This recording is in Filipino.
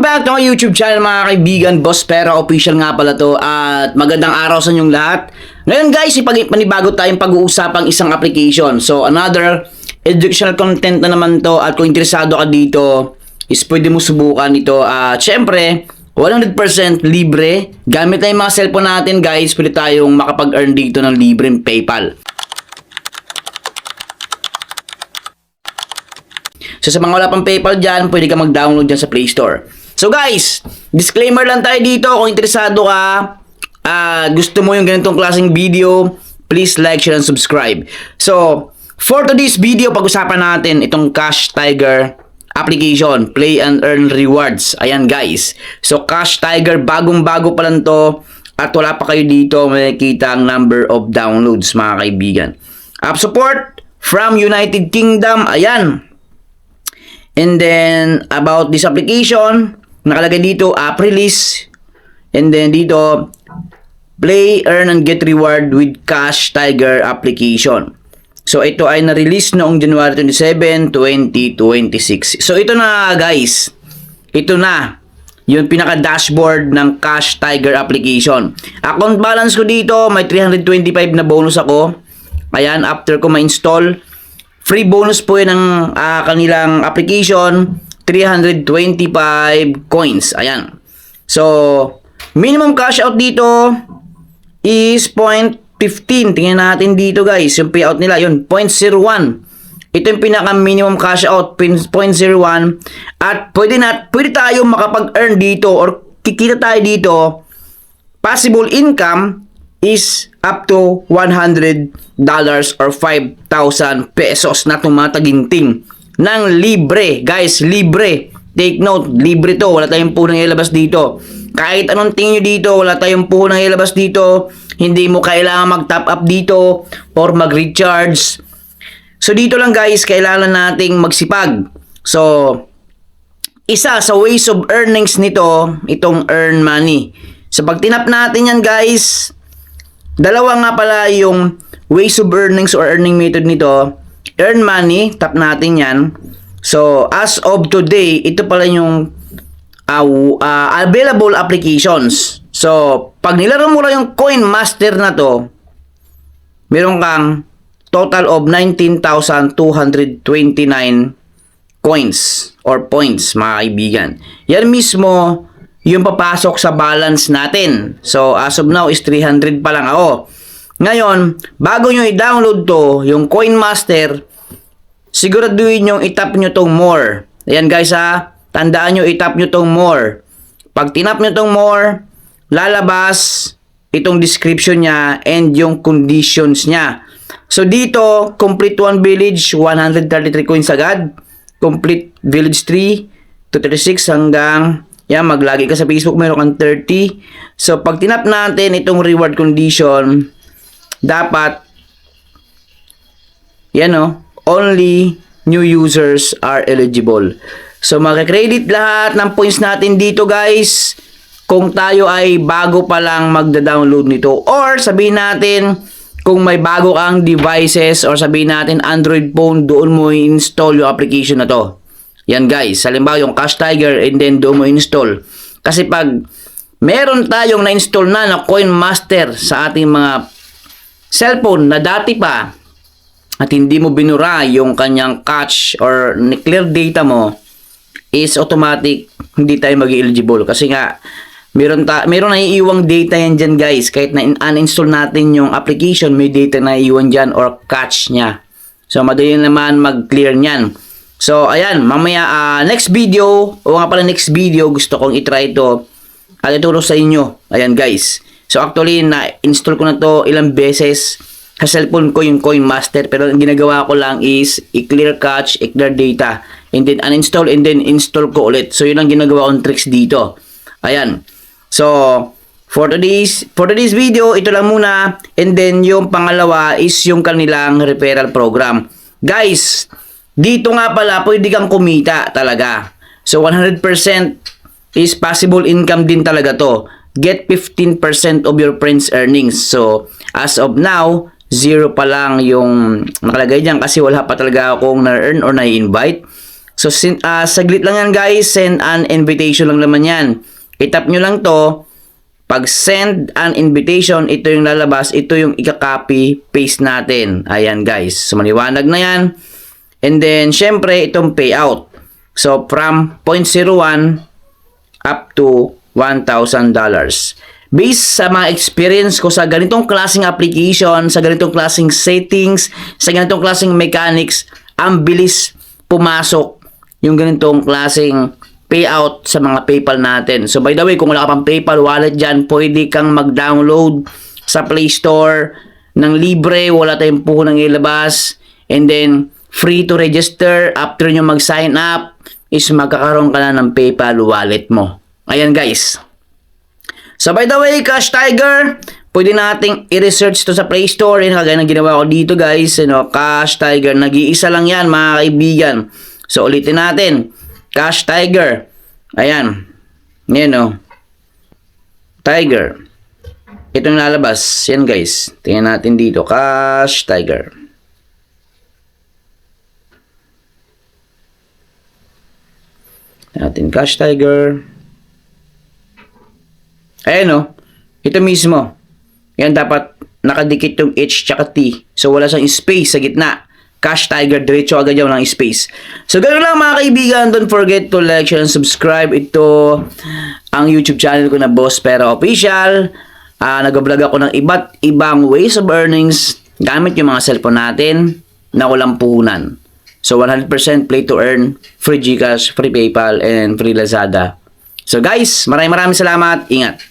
back to my YouTube channel mga kaibigan. Boss Pera Official nga pala to. At magandang araw sa inyong lahat. Ngayon guys, panibago tayong pag-uusapang isang application. So another educational content na naman to. At kung interesado ka dito, is pwede mo subukan ito. At syempre, 100% libre. Gamit na yung mga cellphone natin guys, pwede tayong makapag-earn dito ng libreng PayPal. So sa mga wala pang PayPal dyan, pwede ka mag-download dyan sa Play Store. So guys, disclaimer lang tayo dito. Kung interesado ka, gusto mo yung ganitong klaseng video, please like, share, and subscribe. So, for today's video, pag-usapan natin itong Cash Tiger application, Play and Earn Rewards. Ayan guys. So Cash Tiger, bagong-bago pa lang to. At wala pa kayo dito makikita ang number of downloads mga kaibigan. App support from United Kingdom. Ayan. And then, about this application, nakalagay dito, app release. And then dito, play, earn, and get reward with Cash Tiger application. So, ito ay na-release noong January 27, 2026. So, ito na guys. Ito na yung pinaka-dashboard ng Cash Tiger application. Account balance ko dito, may 325 na bonus ako. Ayan, after ko ma-install. Free bonus po yun ng kanilang application, 325 coins. Ayan. So, minimum cash out dito is 0.15. Tingnan natin dito guys, yung payout nila, yun, 0.01. Ito yung pinaka-minimum cash out, 0.01. At pwede tayo makapag-earn dito or kikita tayo dito. Possible income is up to $100 or 5,000 pesos na tumataginting ng libre. Guys, libre. Take note, libre to. Wala tayong punang ilabas dito. Kahit anong tingin nyo dito, wala tayong punang ilabas dito. Hindi mo kailangan mag-top up dito or mag-recharge. So, dito lang guys, kailangan nating magsipag. So, isa sa ways of earnings nito, itong earn money. So, pag tinap natin yan guys, dalawa nga pala yung ways of earnings or earning method nito. Earn money, tap natin yan. So, as of today, ito pala yung available applications. So, pag nilaro mo lang yung Coin Master na to, meron kang total of 19,229 coins or points, mga kaibigan. Yan mismo yung papasok sa balance natin. So, as of now is 300 pa lang ako. Ngayon, bago nyo i-download to, yung Coin Master, siguraduhin nyo itap nyo tong more. Ayan guys ha, tandaan nyo itap nyo tong more. Pag tinap nyo tong more, lalabas itong description nya and yung conditions nya. So, dito, complete one village, 133 coins agad. Complete village 3 to 36 hanggang yan, maglagi ka sa Facebook, meron kang 30. So, pag tinap natin itong reward condition, dapat, yan o, only new users are eligible. So, makikredit lahat ng points natin dito guys, kung tayo ay bago pa lang magda-download nito. Or, sabihin natin, kung may bago kang devices, or sabihin natin Android phone, doon mo i-install yung application na to. Yan guys, halimbawa yung Cash Tiger and then doon mo install. Kasi pag meron tayong na-install na Coin Master sa ating mga cellphone na dati pa at hindi mo binura yung kanyang cache or clear data mo, is automatic hindi tayo mag-eligible. Kasi nga, meron naiiwang data yan dyan guys. Kahit na uninstall natin yung application, may data na iiwan dyan or cache nya. So, madali naman mag-clear nyan. So, ayan, mamaya, next video, next video, gusto kong itry ito at ituro sa inyo. Ayan, guys. So, actually, na-install ko na to ilang beses sa cellphone ko yung Coin Master. Pero, ang ginagawa ko lang is, i-clear cache, i-clear data, and then uninstall, and then install ko ulit. So, yun ang ginagawa kong tricks dito. Ayan. So, for today's video, ito lang muna. And then, yung pangalawa is yung kanilang referral program. Guys, dito nga pala, pwede kang kumita talaga. So, 100% is possible income din talaga to. Get 15% of your friend's earnings. So, as of now, 0 pa lang yung nakalagay dyan kasi wala pa talaga akong na-earn or na-invite. So, saglit lang yan guys. Send an invitation lang naman yan. I-tap nyo lang to. Pag send an invitation, ito yung lalabas. Ito yung ika-copy, paste natin. Ayan guys. So, maliwanag na yan. And then, syempre, itong payout. So, from 0.01 up to $1,000. Based sa mga experience ko sa ganitong klaseng application, sa ganitong klaseng settings, sa ganitong klaseng mechanics, ang bilis pumasok yung ganitong klaseng payout sa mga PayPal natin. So by the way, kung wala ka pang PayPal wallet dyan, pwede kang mag-download sa Play Store ng libre, wala tayong puhunang ilabas, and then free to register. After nyo mag-sign up, is magkakaroon ka na ng PayPal wallet mo. Ayan guys. So by the way, Cash Tiger, pwede nating i-research to sa Play Store. Yan, kagaya ng ginawa ko dito guys. Cash Tiger, nag-iisa lang yan mga kaibigan. So ulitin natin. Cash Tiger. Ayan. Yan Tiger. Ito yung lalabas. Yan guys. Tingnan natin dito. Cash Tiger. Natin Cash Tiger. Ayan ito mismo. Yan dapat nakadikit yung H tsaka T. So wala siyang space sa gitna. Cash Tiger, diretso agad yan, walang space. So ganoon lang mga kaibigan. Don't forget to like, share, and subscribe. Ito ang YouTube channel ko na Boss Pera Official. Nag-vlog ako ng iba't ibang ways of earnings gamit yung mga cellphone natin na walang puhunan. So 100% play to earn, free GCash, free PayPal, and free Lazada. So guys, maraming salamat. Ingat.